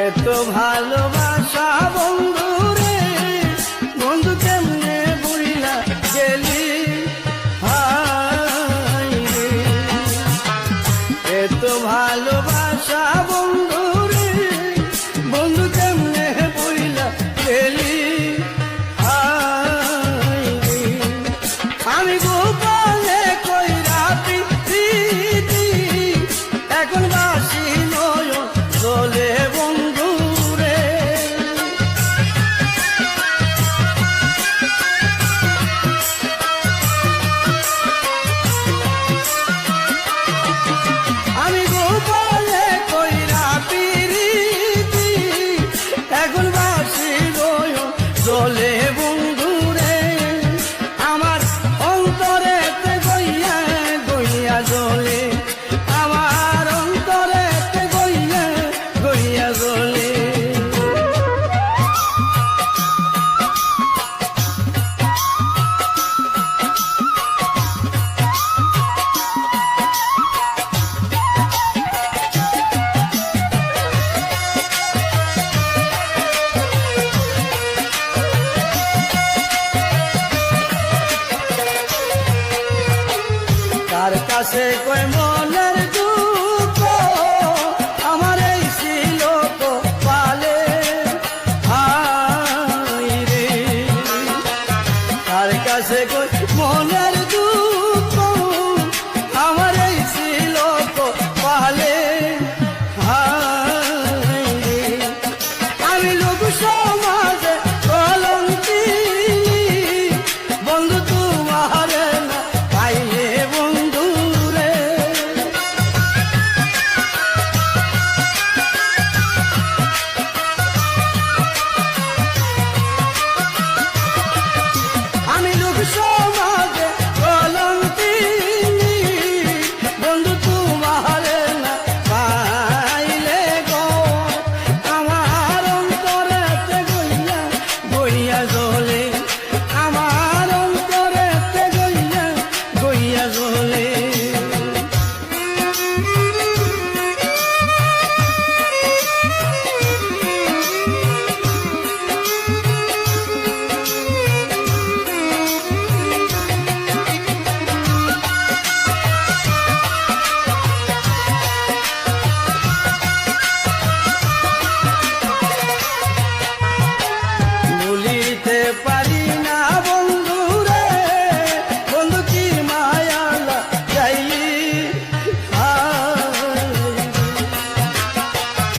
এত ভালোবাসা বন্ধু রে, বন্ধু কেমনে বুইলা গেলি, হায় রে। এত ভালোবাসা বন্ধু রে, বন্ধু কেমনে বুইলা গেলি, হায় রে। আমি গোপনে কইরা প্রীতি, এখন বাসি নয় চলে বন্ধু রে। আমি গোপনে কইরা প্রীতি, এখন বাসি নয় চলে বন্ধু রে। আমার অন্তরেতে গইয়া গইয়া জ্বলে, আমার অন্তরেতে গইয়া গইয়া জ্বলে। কার কাছে কই